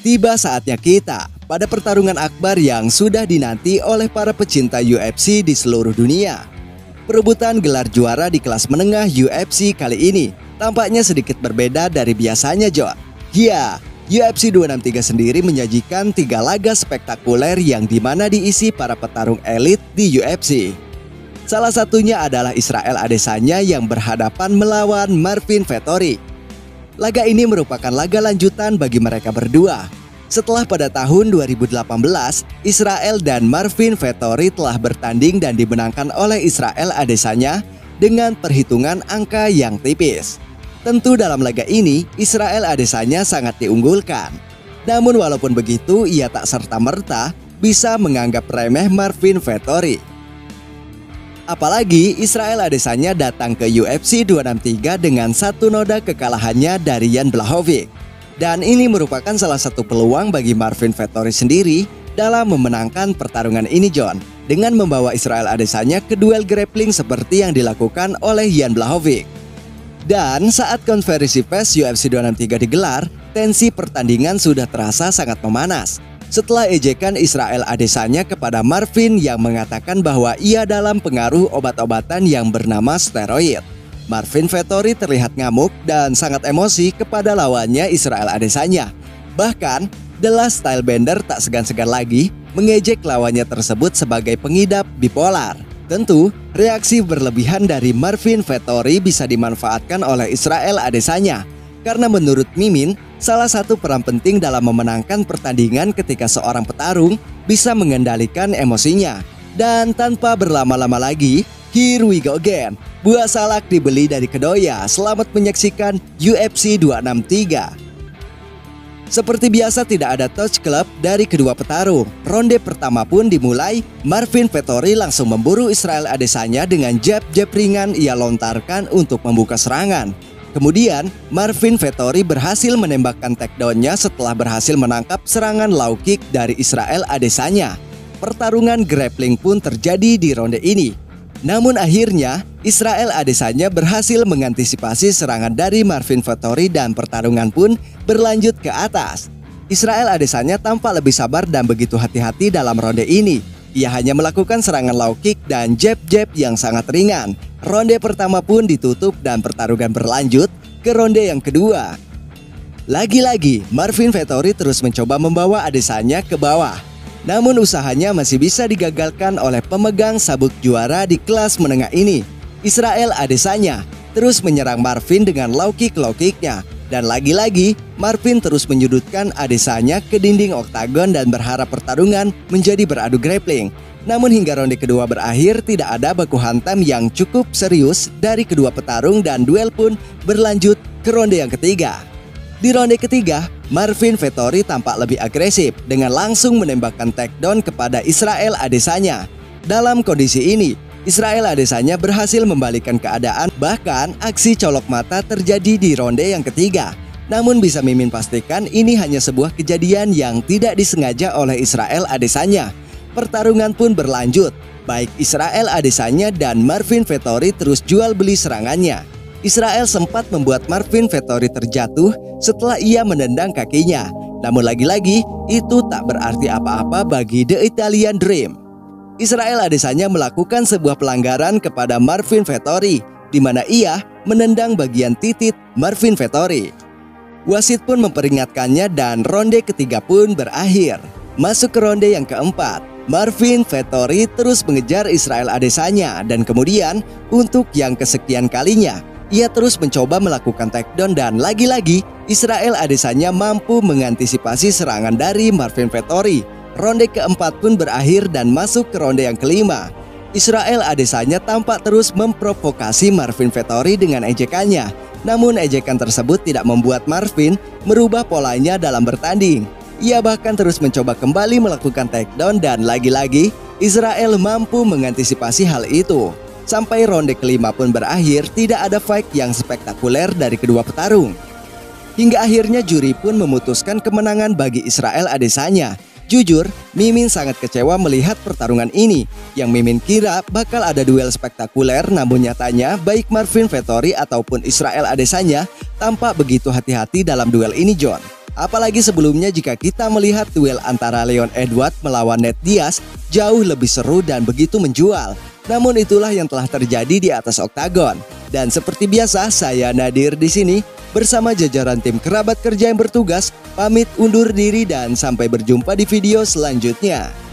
Tiba saatnya kita pada pertarungan akbar yang sudah dinanti oleh para pecinta UFC di seluruh dunia. Perebutan gelar juara di kelas menengah UFC kali ini tampaknya sedikit berbeda dari biasanya, John. Ya, UFC 263 sendiri menyajikan 3 laga spektakuler yang dimana diisi para petarung elit di UFC. Salah satunya adalah Israel Adesanya yang berhadapan melawan Marvin Vettori. Laga ini merupakan laga lanjutan bagi mereka berdua. Setelah pada tahun 2018, Israel dan Marvin Vettori telah bertanding dan dimenangkan oleh Israel Adesanya dengan perhitungan angka yang tipis. Tentu dalam laga ini, Israel Adesanya sangat diunggulkan. Namun walaupun begitu, ia tak serta-merta bisa menganggap remeh Marvin Vettori. Apalagi Israel Adesanya datang ke UFC 263 dengan satu noda kekalahannya dari Jan Blachowicz. Dan ini merupakan salah satu peluang bagi Marvin Vettori sendiri dalam memenangkan pertarungan ini, John, dengan membawa Israel Adesanya ke duel grappling seperti yang dilakukan oleh Jan Blachowicz. Dan saat konferensi pers UFC 263 digelar, tensi pertandingan sudah terasa sangat memanas. Setelah ejekan Israel Adesanya kepada Marvin yang mengatakan bahwa ia dalam pengaruh obat-obatan yang bernama steroid, Marvin Vettori terlihat ngamuk dan sangat emosi kepada lawannya Israel Adesanya. Bahkan, The Last Stylebender tak segan-segan lagi mengejek lawannya tersebut sebagai pengidap bipolar. Tentu, reaksi berlebihan dari Marvin Vettori bisa dimanfaatkan oleh Israel Adesanya. Karena menurut Mimin, salah satu peran penting dalam memenangkan pertandingan ketika seorang petarung bisa mengendalikan emosinya. Dan tanpa berlama-lama lagi, here we go again. Buah salak dibeli dari Kedoya. Selamat menyaksikan UFC 263. Seperti biasa tidak ada touch club dari kedua petarung. Ronde pertama pun dimulai, Marvin Vettori langsung memburu Israel Adesanya dengan jab-jab ringan ia lontarkan untuk membuka serangan. Kemudian, Marvin Vettori berhasil menembakkan takedown-nya setelah berhasil menangkap serangan low kick dari Israel Adesanya. Pertarungan grappling pun terjadi di ronde ini. Namun akhirnya, Israel Adesanya berhasil mengantisipasi serangan dari Marvin Vettori dan pertarungan pun berlanjut ke atas. Israel Adesanya tampak lebih sabar dan begitu hati-hati dalam ronde ini. Ia hanya melakukan serangan low kick dan jab-jab yang sangat ringan. Ronde pertama pun ditutup dan pertarungan berlanjut ke ronde yang kedua. Lagi-lagi, Marvin Vettori terus mencoba membawa Adesanya ke bawah. Namun usahanya masih bisa digagalkan oleh pemegang sabuk juara di kelas menengah ini. Israel Adesanya terus menyerang Marvin dengan low kick-nya. Dan lagi-lagi, Marvin terus menyudutkan Adesanya ke dinding oktagon dan berharap pertarungan menjadi beradu grappling. Namun hingga ronde kedua berakhir, tidak ada baku hantam yang cukup serius dari kedua petarung dan duel pun berlanjut ke ronde yang ketiga. Di ronde ketiga, Marvin Vettori tampak lebih agresif dengan langsung menembakkan takedown kepada Israel Adesanya. Dalam kondisi ini, Israel Adesanya berhasil membalikkan keadaan, bahkan aksi colok mata terjadi di ronde yang ketiga. Namun bisa Mimin pastikan ini hanya sebuah kejadian yang tidak disengaja oleh Israel Adesanya. Pertarungan pun berlanjut, baik Israel Adesanya dan Marvin Vettori terus jual beli serangannya. Israel sempat membuat Marvin Vettori terjatuh setelah ia menendang kakinya. Namun lagi-lagi, itu tak berarti apa-apa bagi The Italian Dream. Israel Adesanya melakukan sebuah pelanggaran kepada Marvin Vettori, di mana ia menendang bagian titik Marvin Vettori. Wasit pun memperingatkannya dan ronde ketiga pun berakhir. Masuk ke ronde yang keempat, Marvin Vettori terus mengejar Israel Adesanya dan kemudian untuk yang kesekian kalinya, ia terus mencoba melakukan takedown dan lagi-lagi Israel Adesanya mampu mengantisipasi serangan dari Marvin Vettori. Ronde keempat pun berakhir dan masuk ke ronde yang kelima. Israel Adesanya tampak terus memprovokasi Marvin Vettori dengan ejekannya. Namun ejekan tersebut tidak membuat Marvin merubah polanya dalam bertanding. Ia bahkan terus mencoba kembali melakukan takedown dan lagi-lagi Israel mampu mengantisipasi hal itu. Sampai ronde kelima pun berakhir, tidak ada fight yang spektakuler dari kedua petarung. Hingga akhirnya juri pun memutuskan kemenangan bagi Israel Adesanya. Jujur, Mimin sangat kecewa melihat pertarungan ini. Yang Mimin kira bakal ada duel spektakuler, namun nyatanya baik Marvin Vettori ataupun Israel Adesanya tampak begitu hati-hati dalam duel ini, John. Apalagi sebelumnya jika kita melihat duel antara Leon Edwards melawan Nate Diaz jauh lebih seru dan begitu menjual. Namun itulah yang telah terjadi di atas oktagon. Dan seperti biasa, saya Nadir di sini bersama jajaran tim kerabat kerja yang bertugas pamit undur diri dan sampai berjumpa di video selanjutnya.